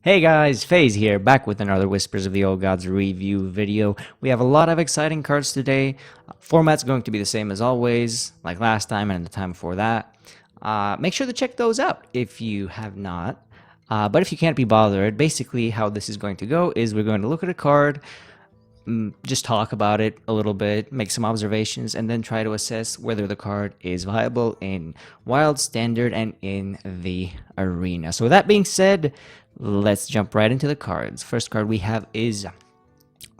Hey guys, FaZe here, back with another Whispers of the Old Gods review video. We have a lot of exciting cards today. Format's going to be the same as always, like last time and the time before that. Make sure to check those out if you have not. But if you can't be bothered, basically how this is going to go is we're going to look at a card, just talk about it a little bit, make some observations, and then try to assess whether the card is viable in Wild, Standard, and in the Arena. So with that being said, let's jump right into the cards. First card we have is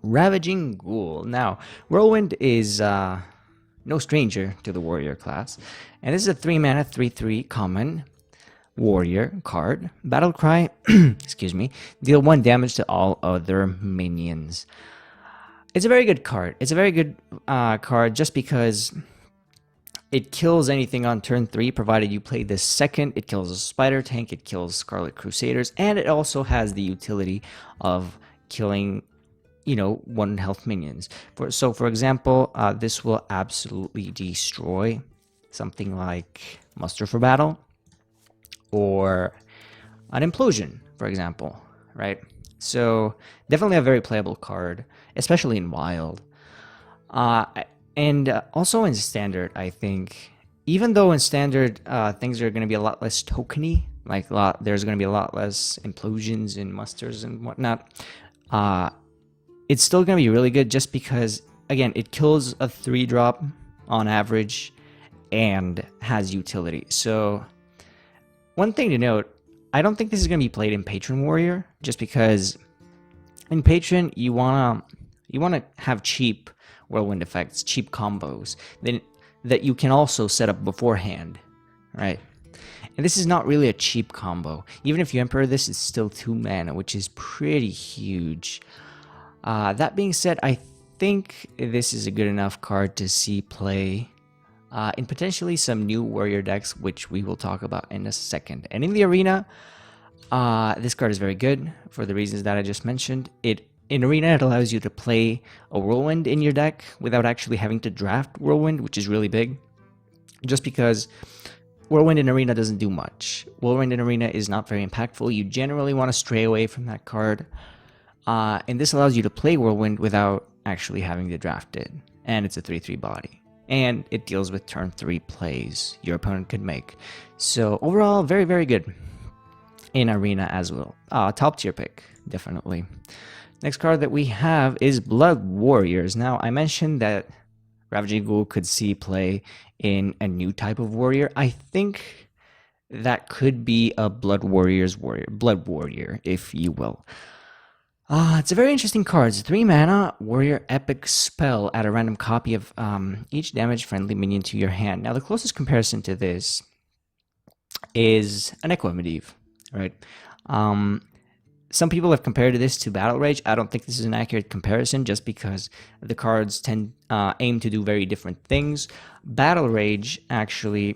Ravaging Ghoul. Now, Whirlwind is no stranger to the warrior class, and this is a 3-mana 3/3 common warrior card. Battle cry, excuse me, deal 1 damage to all other minions. It's a very good card. It's a very good card just because it kills anything on turn 3, provided you play this second. It kills a Spider Tank, it kills Scarlet Crusaders, and it also has the utility of killing, 1 health minions. So, for example, this will absolutely destroy something like Muster for Battle or an Implosion, for example, right? So, definitely a very playable card, especially in Wild. And also in Standard, I think, even though in Standard things are going to be a lot less tokeny, like there's going to be a lot less implosions and musters and whatnot, it's still going to be really good just because, again, it kills a 3-drop on average and has utility. So one thing to note, I don't think this is going to be played in Patron Warrior, just because in Patron you wanna have cheap Whirlwind effects, cheap combos that you can also set up beforehand, right? And this is not really a cheap combo. Even if you Emperor this, it's still 2 mana, which is pretty huge. That being said, I think this is a good enough card to see play in potentially some new warrior decks, which we will talk about in a second. And in the Arena, this card is very good for the reasons that I just mentioned. In Arena, it allows you to play a Whirlwind in your deck without actually having to draft Whirlwind, which is really big. Just because Whirlwind in Arena doesn't do much. Whirlwind in Arena is not very impactful. You generally want to stray away from that card. And this allows you to play Whirlwind without actually having to draft it. And it's a 3/3 body. And it deals with turn 3 plays your opponent could make. So overall, very, very good in Arena as well. Top tier pick, definitely. Next card that we have is Blood Warriors. Now, I mentioned that Ravaging Ghoul could see play in a new type of warrior. I think that could be a Blood Warrior, if you will. It's a very interesting card. It's a 3-mana warrior epic spell. Add a random copy of each damage friendly minion to your hand. Now, the closest comparison to this is an Echo Medivh, right? Some people have compared this to Battle Rage. I don't think this is an accurate comparison just because the cards aim to do very different things. Battle Rage actually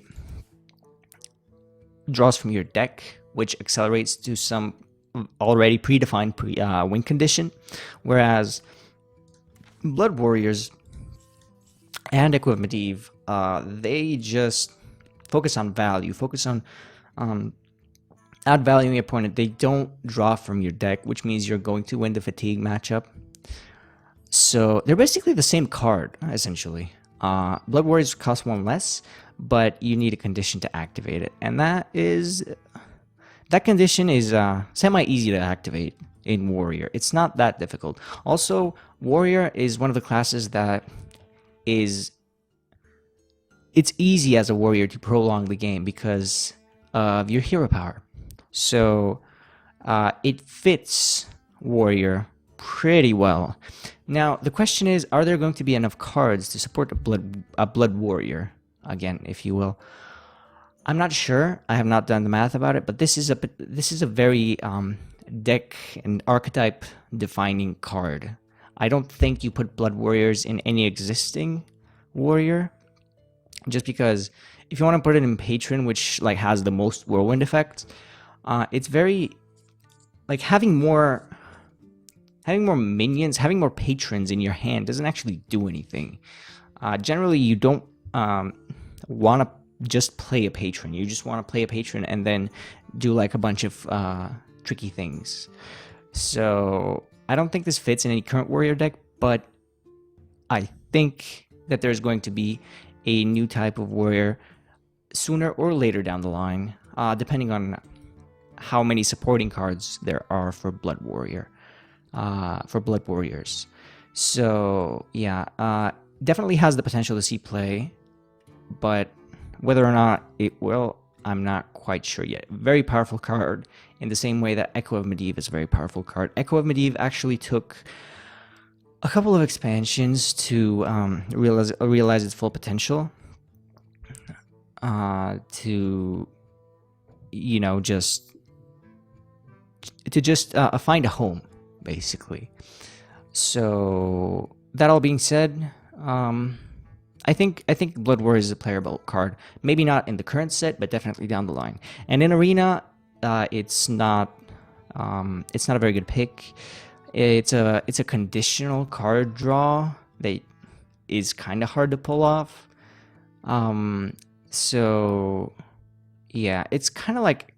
draws from your deck, which accelerates to some already predefined win condition, whereas Blood Warriors and Echo Medivh, they just focus on value, focus on out-valuing your opponent. They don't draw from your deck, which means you're going to win the fatigue matchup. So they're basically the same card, essentially. Blood Warriors cost 1 less, but you need a condition to activate it. And that condition is semi-easy to activate in Warrior. It's not that difficult. Also, Warrior is one of the classes that it's easy as a Warrior to prolong the game because of your hero power. So it fits Warrior pretty well. Now, the question is, are there going to be enough cards to support a Blood Warrior, again, if you will? I'm not sure. I have not done the math about it, but this is a very deck and archetype defining card. I don't think you put Blood Warriors in any existing Warrior, just because if you want to put it in Patron, which has the most Whirlwind effect, it's very having more minions, having more patrons in your hand doesn't actually do anything. Generally, you don't want to just play a patron. You just want to play a patron and then do like a bunch of tricky things. So I don't think this fits in any current warrior deck, but I think that there's going to be a new type of warrior sooner or later down the line, depending on how many supporting cards there are for Blood Warrior, for Blood Warriors. So yeah, definitely has the potential to see play, but whether or not it will, I'm not quite sure yet. Very powerful card in the same way that Echo of Medivh is a very powerful card. Echo of Medivh actually took a couple of expansions to realize its full potential. To, you know, just find a home, basically. So that all being said, I think Blood Warrior is a playable card. Maybe not in the current set, but definitely down the line. And in Arena, it's not a very good pick. It's a conditional card draw that is kind of hard to pull off. So yeah, it's kind of like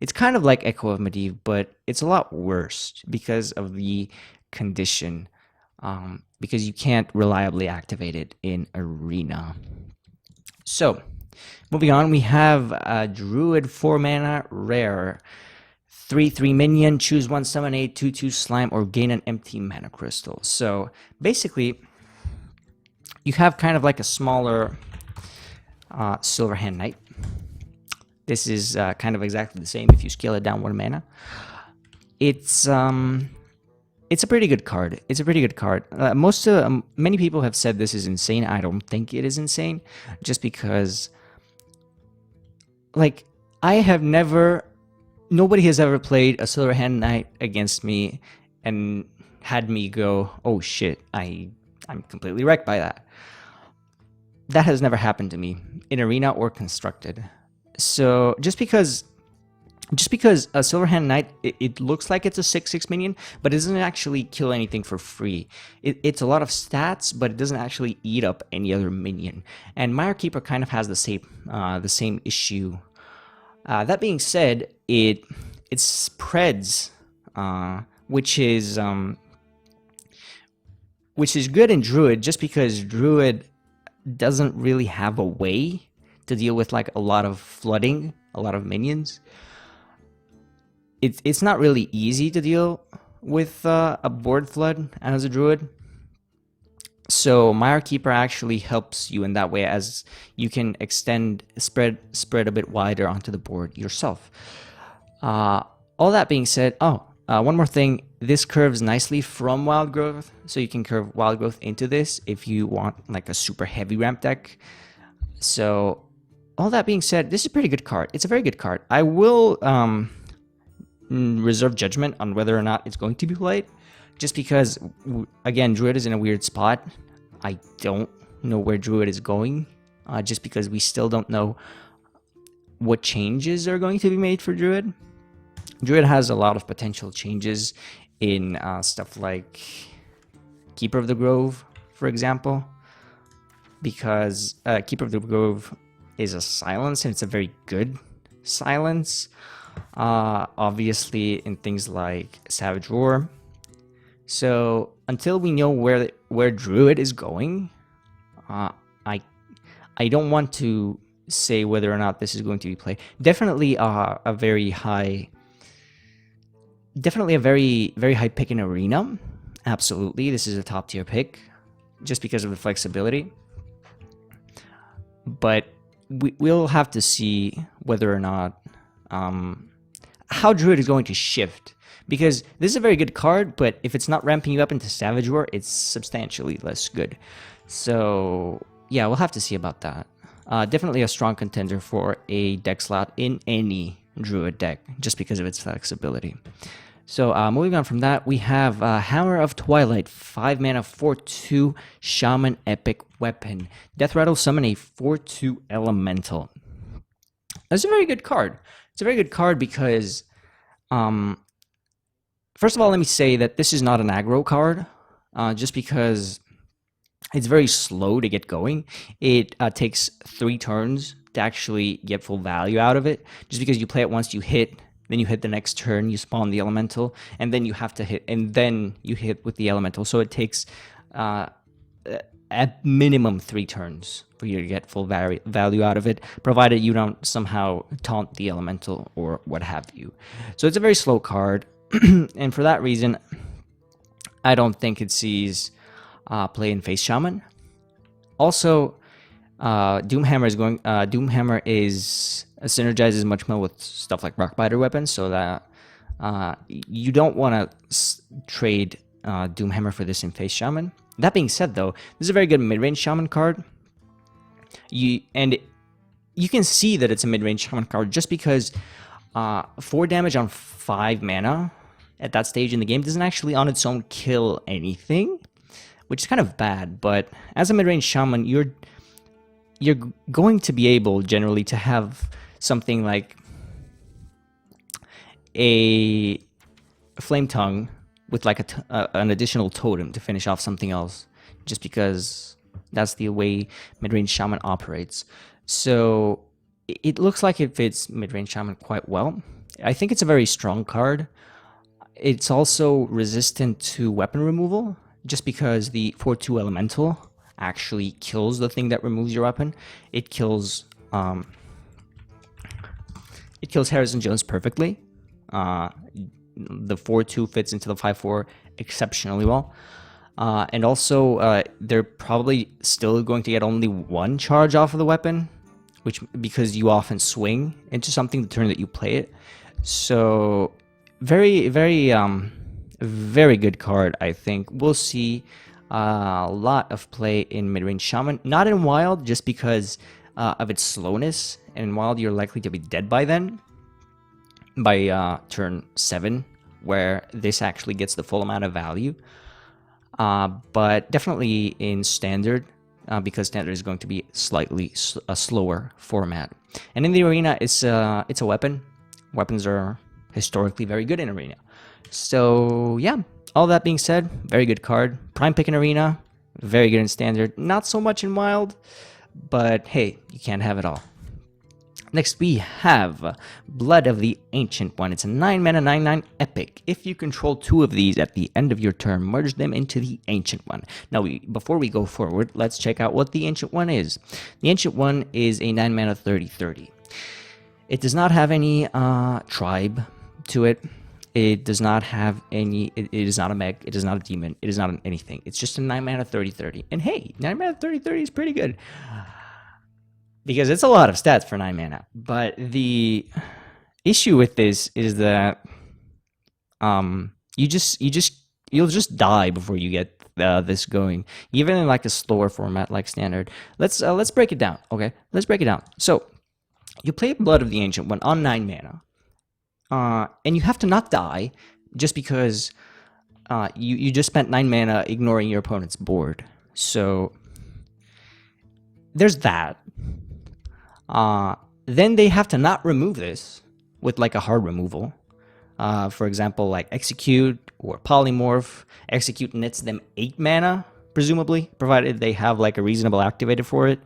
Echo of Medivh, but it's a lot worse because of the condition. Because you can't reliably activate it in Arena. So, moving on, we have a Druid 4 mana rare. 3/3 minion, choose one, summon a 2/2 slime, or gain an empty mana crystal. So, basically, you have kind of like a smaller Silverhand Knight. This is kind of exactly the same if you scale it down 1 mana. It's a pretty good card. It's a pretty good card. Many people have said this is insane. I don't think it is insane, just because, like, nobody has ever played a Silverhand Knight against me and had me go, oh shit, I'm completely wrecked by that. That has never happened to me in Arena or Constructed. So just because a Silverhand Knight, it looks like it's a 6/6 minion, but it doesn't actually kill anything for free. It's a lot of stats, but it doesn't actually eat up any other minion. And Mire Keeper kind of has the same issue. That being said, it spreads, which is good in Druid, just because Druid doesn't really have a way to deal with like a lot of flooding, a lot of minions. It's not really easy to deal with a board flood as a Druid. So Mire Keeper actually helps you in that way, as you can spread a bit wider onto the board yourself. All that being said, one more thing. This curves nicely from Wild Growth, so you can curve Wild Growth into this if you want like a super heavy ramp deck. So all that being said, this is a pretty good card. It's a very good card. I will reserve judgment on whether or not it's going to be played, just because, again, Druid is in a weird spot. I don't know where Druid is going, just because we still don't know what changes are going to be made for Druid. Druid has a lot of potential changes in stuff like Keeper of the Grove, for example, because Keeper of the Grove is a silence, and it's a very good silence. Obviously in things like Savage Roar. So until we know where Druid is going, I don't want to say whether or not this is going to be played. Definitely a very high pick in Arena. Absolutely, this is a top tier pick just because of the flexibility. But we'll have to see whether or not how Druid is going to shift, because this is a very good card, but if it's not ramping you up into Savage Roar, it's substantially less good. So yeah, we'll have to see about that. Definitely a strong contender for a deck slot in any Druid deck, just because of its flexibility. So moving on from that, we have Hammer of Twilight, 5 mana, 4/2 Shaman Epic Weapon. Death Rattle, summon a 4/2 Elemental. That's a very good card. It's a very good card because, first of all, let me say that this is not an aggro card, just because it's very slow to get going. It takes 3 turns to actually get full value out of it. Just because you play it once, you hit, then you hit the next turn, you spawn the elemental, and then you have to hit, and then you hit with the elemental. So it takes at minimum 3 turns for you to get full value out of it, provided you don't somehow taunt the elemental or what have you. So it's a very slow card, and for that reason, I don't think it sees play in Face Shaman. Also, Doomhammer is synergizes much more with stuff like Rockbiter weapons, so that you don't want to trade Doomhammer for this in Face Shaman. That being said, though, this is a very good mid-range Shaman card. You can see that it's a mid-range Shaman card just because 4 damage on 5 mana at that stage in the game doesn't actually on its own kill anything, which is kind of bad. But as a mid-range Shaman, you're going to be able generally to have something like a Flame Tongue with like an additional totem to finish off something else, just because that's the way mid-range Shaman operates. So it looks like it fits mid-range Shaman quite well. I think it's a very strong card. It's also resistant to weapon removal, just because the 4/2 elemental actually kills the thing that removes your weapon. It kills Harrison Jones perfectly. The 4/2 fits into the 5/4 exceptionally well. And also, they're probably still going to get only 1 charge off of the weapon, because you often swing into something the turn that you play it. So, very, very, very good card, I think. We'll see a lot of play in mid-range Shaman. Not in Wild, just because of its slowness. And in Wild, you're likely to be dead by then. By turn 7, where this actually gets the full amount of value. But definitely in Standard, because Standard is going to be slightly a slower format. And in the Arena, it's a weapon. Weapons are historically very good in Arena. So yeah, all that being said, very good card. Prime pick in Arena, very good in Standard. Not so much in Wild, but hey, you can't have it all. Next, we have Blood of the Ancient One. It's a 9-mana, 9/9 epic. If you control 2 of these at the end of your turn, merge them into the Ancient One. Now, before we go forward, let's check out what the Ancient One is. The Ancient One is a 9-mana, 30/30. It does not have any tribe to it. It does not have any... It is not a mech. It is not a demon. It is not anything. It's just a 9-mana, 30/30. And hey, 9-mana, 30/30 is pretty good, because it's a lot of stats for 9 mana. But the issue with this is that you'll just die before you get this going, even in like a slower format like Standard. Let's break it down. Okay, let's break it down. So you play Blood of the Ancient One on 9 mana, and you have to not die just because you just spent 9 mana ignoring your opponent's board. So there's that. Then they have to not remove this with like a hard removal. For example, like Execute or Polymorph. Execute nets them 8 mana, presumably, provided they have like a reasonable activator for it.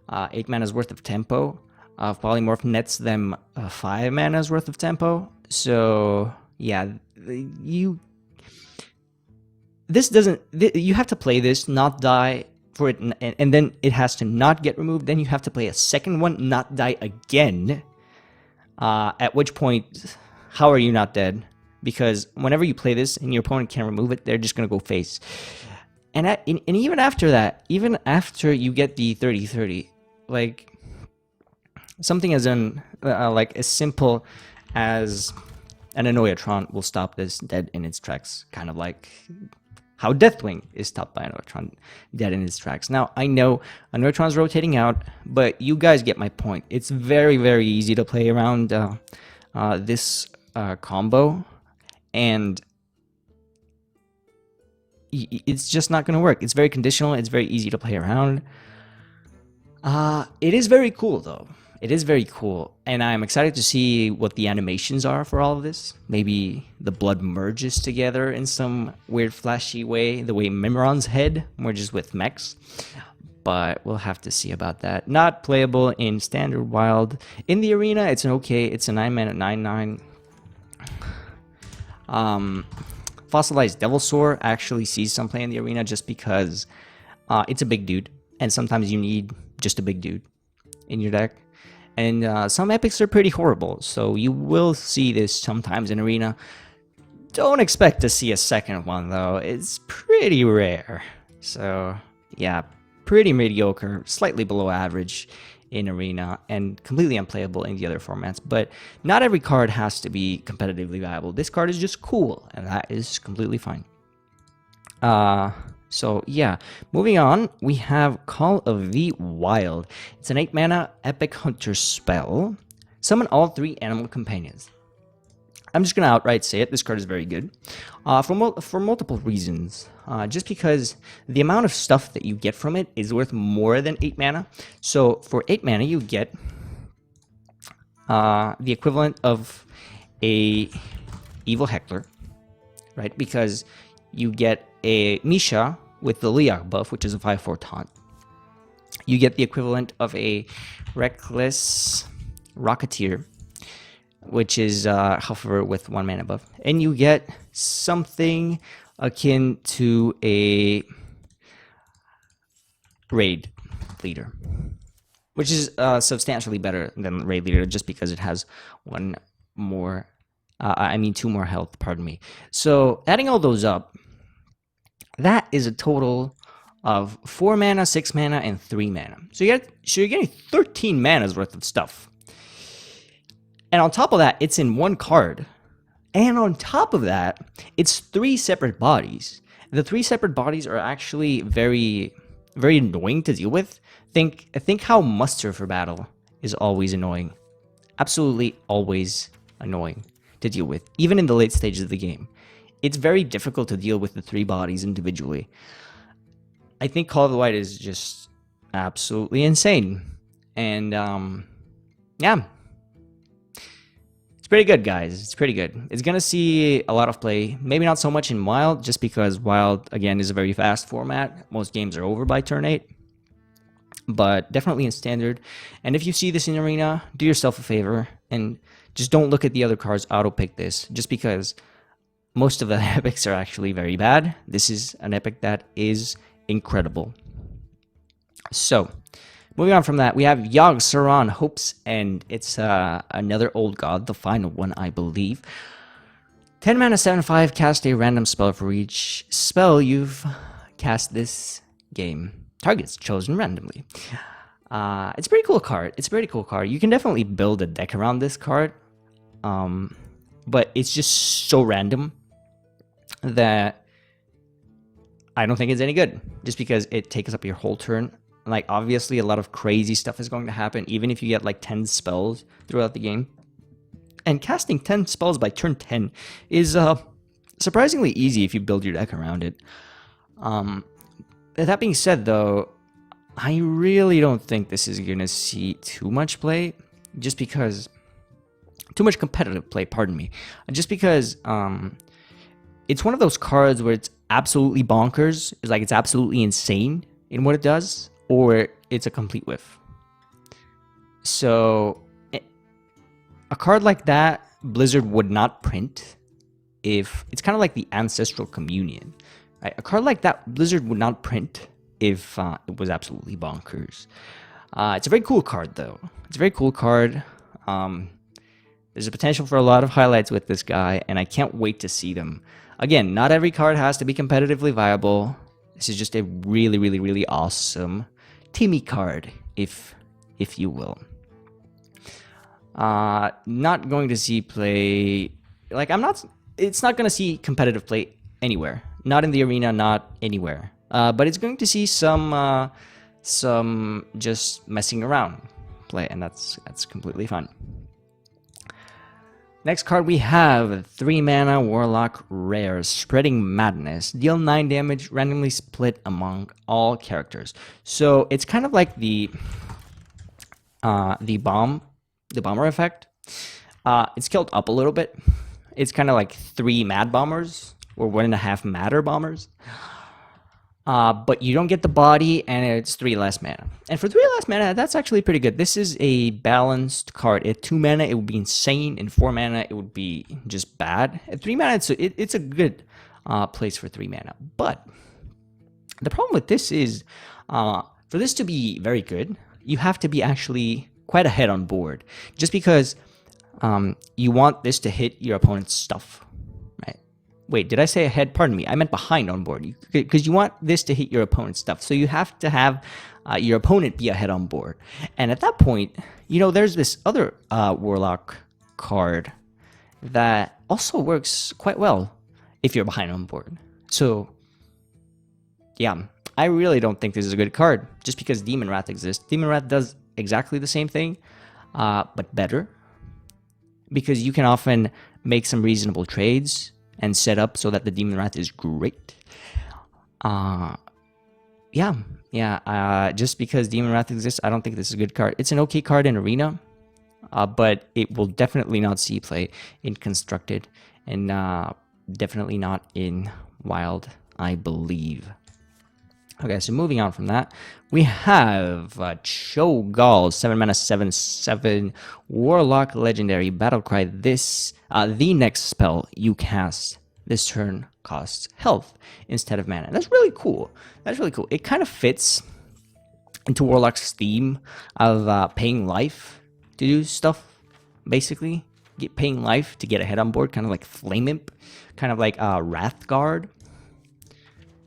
8 mana's worth of tempo. Polymorph nets them 5 mana's worth of tempo. So yeah, you have to play this, not die for it, and then it has to not get removed. Then you have to play a second one, not die again. At which point, how are you not dead? Because whenever you play this and your opponent can't remove it, they're just gonna go face. And even after that, even after you get the 30/30, like something as like as simple as an Annoyatron will stop this dead in its tracks, kind of like how Deathwing is stopped by Annoyatron dead in its tracks. Now, I know Annoyatron's rotating out, but you guys get my point. It's very, very easy to play around this combo, and it's just not going to work. It's very conditional. It's very easy to play around. It is very cool, though. It is very cool, and I'm excited to see what the animations are for all of this. Maybe the blood merges together in some weird flashy way, the way Mimiron's head merges with mechs. But we'll have to see about that. Not playable in Standard Wild. In the Arena, it's an okay. It's a 9-mana, 9/9. Fossilized Devilsaur actually sees some play in the arena just because it's a big dude, and sometimes you need just a big dude in your deck. And some epics are pretty horrible, so you will see this sometimes in arena. Don't expect to see a second one, though. It's pretty rare. So, yeah, pretty mediocre, slightly below average in arena, and completely unplayable in the other formats. But not every card has to be competitively viable. This card is just cool, and that is completely fine. So yeah, moving on, we have Call of the Wild. It's an 8-mana Epic Hunter spell. Summon all 3 animal companions. I'm just going to outright say it, this card is very good. For multiple reasons. Just because the amount of stuff that you get from it is worth more than 8 mana. So for 8 mana, you get the equivalent of a Evil Heckler, right? Because you get a Misha with the Liak buff, which is a 5/4 taunt. You get the equivalent of a Reckless Rocketeer, which is however with 1 mana buff, and you get something akin to a Raid Leader, which is substantially better than Raid Leader just because it has 2 more health, pardon me. So adding all those up, that is a total of 4 mana, 6 mana, and 3 mana. So you're getting 13 mana's worth of stuff. And on top of that, it's in 1 card. And on top of that, it's 3 separate bodies. The 3 separate bodies are actually very, very annoying to deal with. Think how muster for battle is always annoying. Absolutely always annoying to deal with, even in the late stages of the game. It's very difficult to deal with the 3 bodies individually. I think Call of the Wild is just absolutely insane. And, yeah. It's pretty good, guys. It's pretty good. It's going to see a lot of play. Maybe not so much in Wild, just because Wild, again, is a very fast format. Most games are over by turn 8. But definitely in Standard. And if you see this in Arena, do yourself a favor. And just don't look at the other cards. Auto-pick this. Just because most of the epics are actually very bad. This is an epic that is incredible. So, moving on from that, we have Yogg Saron, Hope's End. It's another old god, the final one, I believe. 10 mana, 7/5, cast a random spell for each spell you've cast this game. Targets chosen randomly. It's a pretty cool card. It's a pretty cool card. You can definitely build a deck around this card. But it's just so random that I don't think it's any good. Just because it takes up your whole turn. Like, obviously, a lot of crazy stuff is going to happen, even if you get, like, 10 spells throughout the game. And casting 10 spells by turn 10 is surprisingly easy if you build your deck around it. That being said, though, I really don't think this is going to see too much play, just because... Too much competitive play, pardon me. Just because it's one of those cards where it's absolutely bonkers, it's like it's absolutely insane in what it does, or it's a complete whiff. So, a card like that, Blizzard would not print if... It's kind of like the Ancestral Communion. Right? A card like that, Blizzard would not print if it was absolutely bonkers. It's a very cool card, though. It's a very cool card. There's a potential for a lot of highlights with this guy, and I can't wait to see them. Again, not every card has to be competitively viable. This is just a really, really, really awesome Timmy card, if you will. Not going to see play... Like, it's not going to see competitive play anywhere. Not in the arena, not anywhere. But it's going to see some just messing around play, and that's completely fine. Next card we have 3 mana Warlock Rare, Spreading Madness. Deal 9 damage, randomly split among all characters. So it's kind of like the bomber effect. It's scaled up a little bit. It's kind of like 3 Mad Bombers or 1.5 Matter Bombers. But you don't get the body, and it's 3 less mana. And for 3 less mana, that's actually pretty good. This is a balanced card. At 2 mana, it would be insane. In 4 mana, it would be just bad. At 3 mana, it's a good place for 3 mana. But the problem with this is, for this to be very good, you have to be actually quite ahead on board. Just because you want this to hit your opponent's stuff. Wait, did I say ahead? Pardon me. I meant behind on board. Because you want this to hit your opponent's stuff. So you have to have your opponent be ahead on board. And at that point, there's this other Warlock card that also works quite well if you're behind on board. So, yeah, I really don't think this is a good card. Just because Demon Wrath exists. Demon Wrath does exactly the same thing, but better. Because you can often make some reasonable trades and set up so that the Demon Wrath is great. Just because Demon Wrath exists, I don't think this is a good card. It's an okay card in Arena, but it will definitely not see play in Constructed, and definitely not in Wild, I believe. Okay, so moving on from that, we have Cho'Gall, 7 mana, 7/7 Warlock Legendary Battlecry. This, the next spell you cast this turn costs health instead of mana. That's really cool. It kind of fits into Warlock's theme of paying life to do stuff, basically. Paying life to get ahead on board, kind of like Flame Imp, kind of like Wrathguard.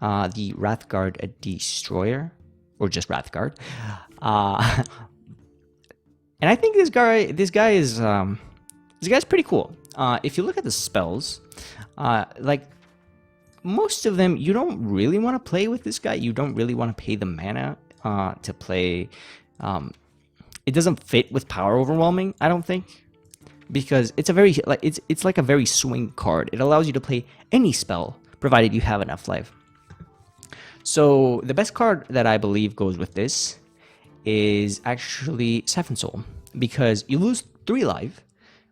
The Wrathguard Destroyer, or just Wrathguard. And I think this guy is pretty cool. If you look at the spells, like most of them, you don't really want to play with this guy. You don't really want to pay the mana to play. It doesn't fit with Power Overwhelming, I don't think, because it's it's like a very swing card. It allows you to play any spell provided you have enough life. So the best card that I believe goes with this is actually Siphon Soul, because you lose 3 life,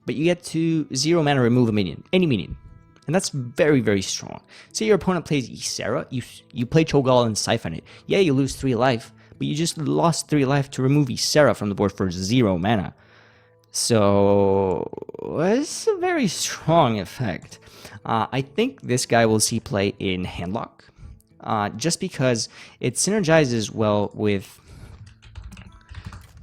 but you get to 0 mana remove a minion, any minion, and that's very, very strong. Say your opponent plays Ysera, you play Cho'Gall and Siphon it. Yeah, you lose 3 life, but you just lost 3 life to remove Ysera from the board for 0 mana. So it's a very strong effect. I think this guy will see play in Handlock. Just because it synergizes well with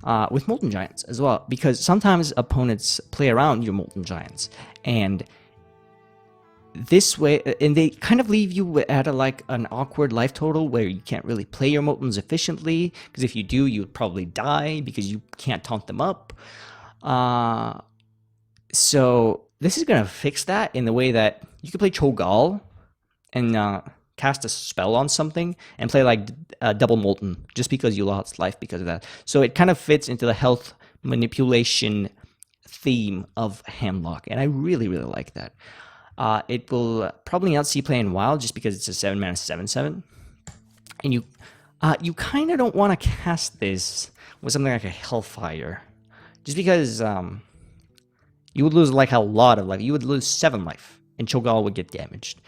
Molten Giants as well. Because sometimes opponents play around your Molten Giants, and this way, and they kind of leave you at an awkward life total where you can't really play your Moltens efficiently. Because if you do, you would probably die because you can't taunt them up. So this is gonna fix that in the way that you can play Cho'Gall and cast a spell on something and play double Molten just because you lost life because of that. So it kind of fits into the health manipulation theme of Handlock, and I really, really like that. It will probably not see play in Wild just because it's a 7 mana 7/7, and you kind of don't want to cast this with something like a Hellfire, just because you would lose a lot of life. You would lose 7 life, and Cho'Gall would get damaged.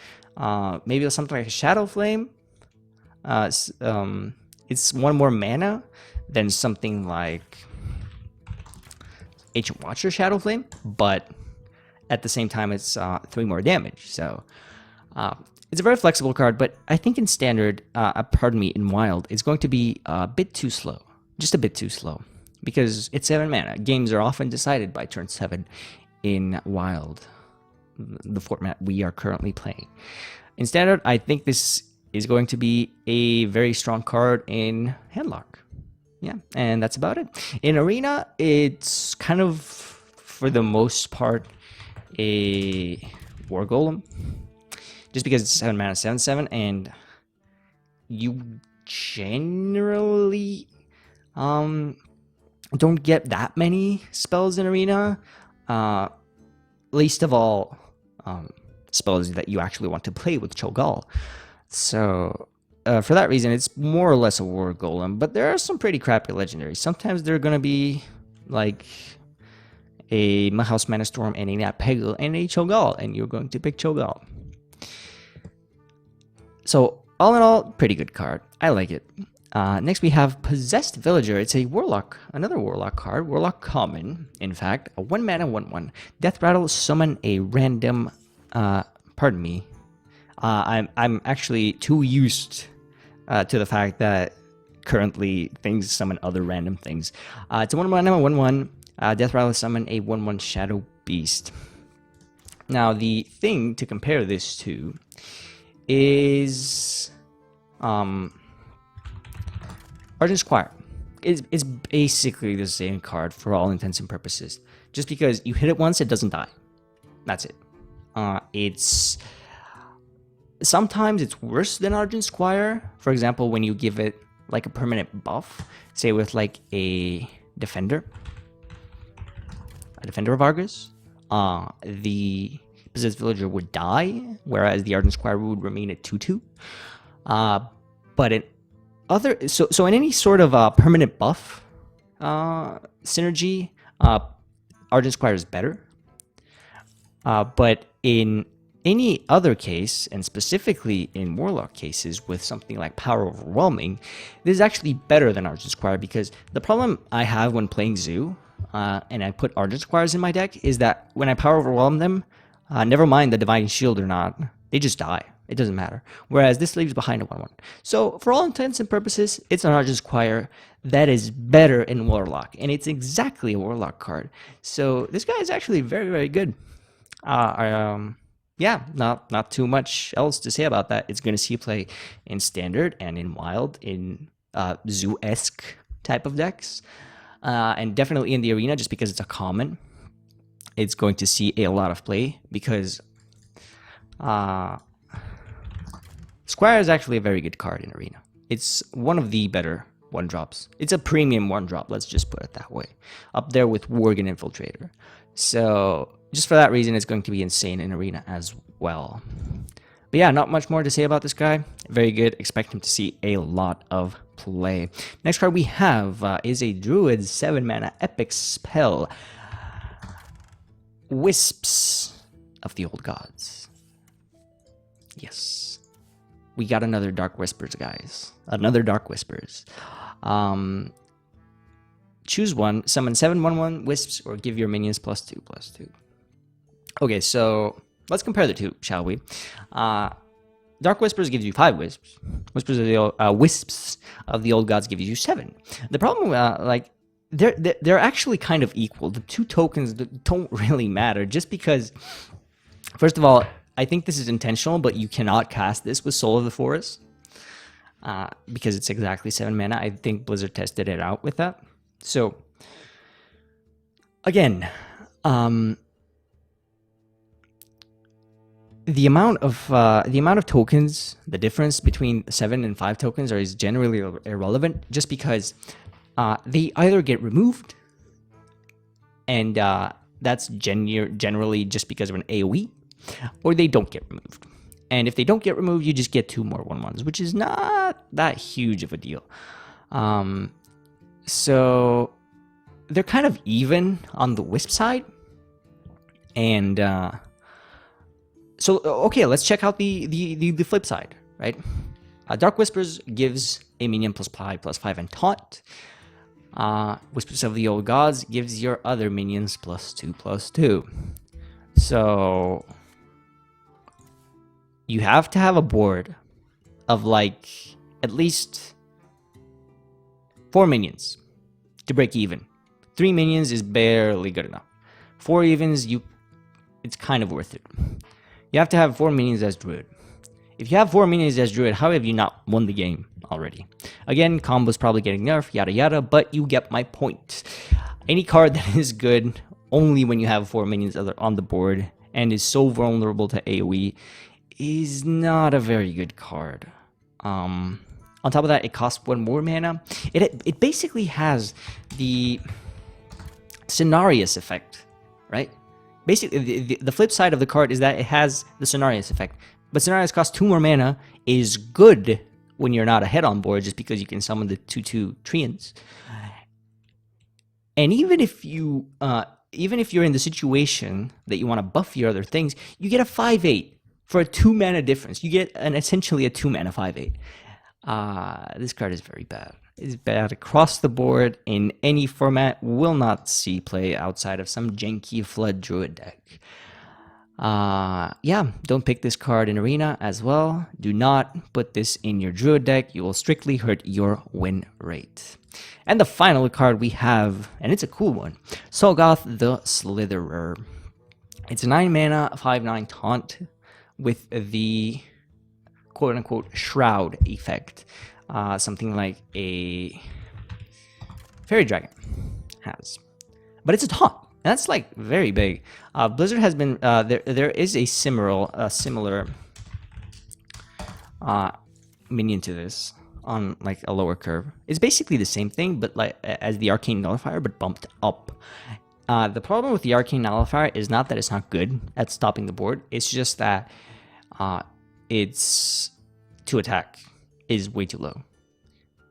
Maybe something like a Shadow Flame. It's 1 more mana than something like Ancient Watcher Shadow Flame, but at the same time it's 3 more damage. So it's a very flexible card, but I think in Standard, in Wild, it's going to be a bit too slow. Just a bit too slow. Because it's 7 mana. Games are often decided by turn 7 in Wild, the format we are currently playing. In Standard, I think this is going to be a very strong card in Handlock. Yeah, and that's about it. In Arena, it's kind of, for the most part, a War Golem. Just because it's 7 mana 7/7, and you generally don't get that many spells in Arena. Least of all spells that you actually want to play with Cho'Gall. So for that reason, it's more or less a War Golem, but there are some pretty crappy legendaries. Sometimes they're going to be like a Mudhouse Mana Storm and a Nat Peggle and a Cho'Gall, and you're going to pick Cho'Gall. So all in all, pretty good card. I like it. Next we have Possessed Villager. It's a Warlock, another Warlock card. Warlock common, in fact. A 1 mana 1/1. Death Rattle, summon a random, pardon me. I'm actually too used to the fact that currently things summon other random things. It's a 1 mana 1/1. Death Rattle, summon a 1/1 Shadow Beast. Now the thing to compare this to is Argent Squire. It's basically the same card for all intents and purposes. Just because you hit it once, it doesn't die. That's it. It's sometimes it's worse than Argent Squire. For example, when you give it like a permanent buff, say with like a defender of Argus, the Possessed Villager would die, whereas the Argent Squire would remain at 2/2. But in other, so in any sort of permanent buff synergy, Argent Squire is better. But in any other case, and specifically in Warlock cases with something like Power Overwhelming, this is actually better than Argent Squire, because the problem I have when playing Zoo, and I put Argent Squires in my deck, is that when I Power Overwhelm them, never mind the Divine Shield or not, they just die. It doesn't matter. Whereas this leaves behind a 1/1. So for all intents and purposes, it's an Argent Squire that is better in Warlock, and it's exactly a Warlock card. So this guy is actually very, very good. Yeah, not too much else to say about that. It's going to see play in Standard and in Wild, in Zoo-esque type of decks, and definitely in the Arena, just because it's a common. It's going to see a lot of play, because Squire is actually a very good card in Arena. It's one of the better 1-drops. It's a premium 1-drop, let's just put it that way. Up there with Worgen Infiltrator. So just for that reason, it's going to be insane in Arena as well. But yeah, not much more to say about this guy. Very good. Expect him to see a lot of play. Next card we have is a Druid 7 mana epic spell. Wisps of the Old Gods. Yes. We got another Dark Whispers, guys. Another Dark Whispers. Choose one. Summon 7/1/1 Wisps, or give your minions +2/+2. Okay, so let's compare the two, shall we? Dark Whispers gives you 5 Wisps. Wisps of the Old Gods gives you 7. The problem, they're actually kind of equal. The two tokens don't really matter, just because, first of all, I think this is intentional, but you cannot cast this with Soul of the Forest, because it's exactly 7 mana. I think Blizzard tested it out with that. So, again, the amount of tokens, the difference between 7 and 5 tokens is generally irrelevant, just because they either get removed, and that's generally just because of an AoE, or they don't get removed. And if they don't get removed, you just get 2 more 1/1s, which is not that huge of a deal. So they're kind of even on the Wisp side. And so, okay, let's check out the flip side, right? Dark Whispers gives a minion +5/+5 and taunt. Whispers of the Old Gods gives your other minions +2/+2. So you have to have a board of like at least 4 minions to break even. 3 minions is barely good enough. 4 evens, it's kind of worth it. You have to have 4 minions as Druid. If you have 4 minions as Druid, how have you not won the game already? Again, combo's probably getting nerfed, yada yada, but you get my point. Any card that is good only when you have 4 minions on the board and is so vulnerable to AoE is not a very good card. On top of that, it costs 1 more mana. It basically has the Cenarius effect, right? Basically, the flip side of the card is that it has the Cenarius effect. But Cenarius costs 2 more mana, is good when you're not ahead on board, just because you can summon the 2/2 Treants. And even if you're in the situation that you want to buff your other things, you get a 5/8 for a 2-mana difference. You get essentially a 2-mana 5/8. This card is very bad. It's bad across the board in any format. Will not see play outside of some janky Flood Druid deck. Yeah, don't pick this card in Arena as well. Do not put this in your Druid deck. You will strictly hurt your win rate. And the final card we have, and it's a cool one, Soggoth the Slitherer. It's a 9-mana, 5/9 taunt with the quote-unquote shroud effect. Something like a Fairy Dragon has. But it's a taunt. And that's like very big. Blizzard has been there is a similar minion to this on like a lower curve. It's basically the same thing, but like as the Arcane Nullifier, but bumped up. The problem with the Arcane Nullifier is not that it's not good at stopping the board. It's just that its to attack is way too low.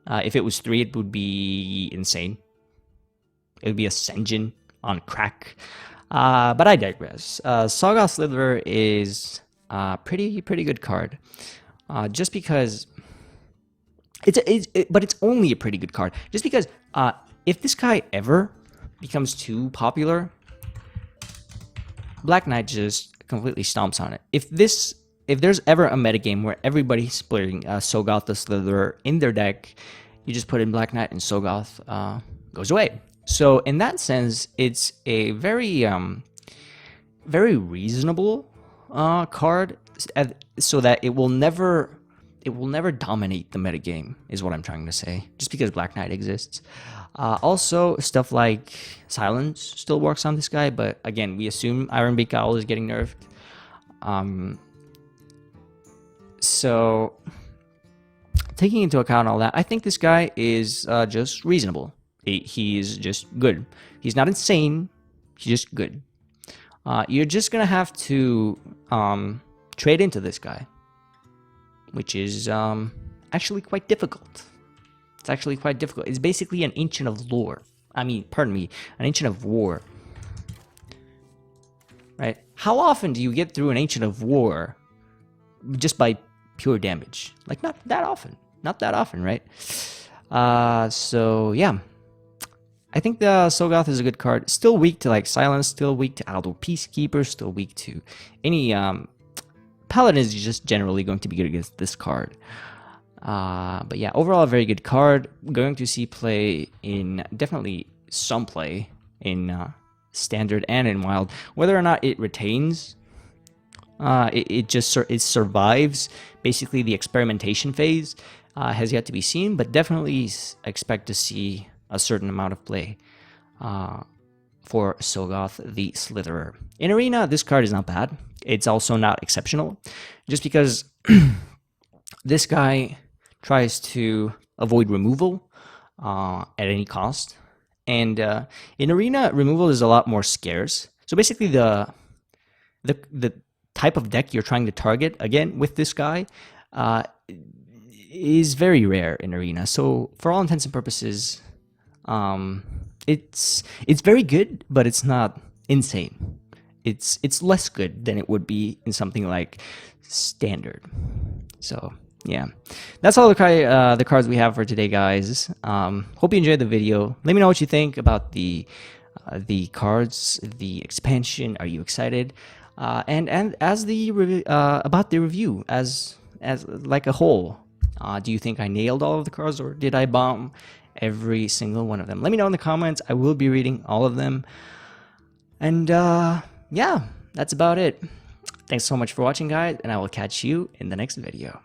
If it was 3, it would be insane. It would be a Senjin on crack. But I digress. Soggoth Slitherer is a pretty good card. Just because but it's only a pretty good card. Just because if this guy ever becomes too popular, Black Knight just completely stomps on it. If there's ever a metagame where everybody's splitting Soggoth the Slitherer in their deck, you just put in Black Knight and Soggoth goes away. So in that sense, it's a very reasonable card, so that it will never dominate the metagame, is what I'm trying to say, just because Black Knight exists. Also, stuff like Silence still works on this guy, but again, we assume Ironbeak Owl is getting nerfed. So, taking into account all that, I think this guy is just reasonable. He's just good. He's not insane. He's just good. You're just going to have to trade into this guy, which is actually quite difficult. It's actually quite difficult. It's basically an Ancient of Lore. Pardon me, an Ancient of War. Right? How often do you get through an Ancient of War just by pure damage? Like, not that often. Not that often, right? So, yeah. I think the Soggoth is a good card. Still weak to, like, Silence. Still weak to Aldo Peacekeeper. Still weak to any... Paladin is just generally going to be good against this card. But yeah, overall a very good card. Going to see play in, definitely some play in Standard and in Wild. Whether or not it retains, it survives basically the experimentation phase, has yet to be seen, but definitely expect to see a certain amount of play for Soggoth the Slitherer. In Arena, this card is not bad. It's also not exceptional, just because this guy tries to avoid removal at any cost. And in Arena, removal is a lot more scarce. So basically the type of deck you're trying to target, again, with this guy, is very rare in Arena. So for all intents and purposes, it's very good, but it's not insane. It's less good than it would be in something like Standard. So yeah, that's all the cards we have for today, guys. Hope you enjoyed the video. Let me know what you think about the cards, the expansion. Are you excited? And as about the review as like a whole, do you think I nailed all of the cards, or did I bomb every single one of them? Let me know in the comments. I will be reading all of them. And yeah, that's about it. Thanks so much for watching, guys, and I will catch you in the next video.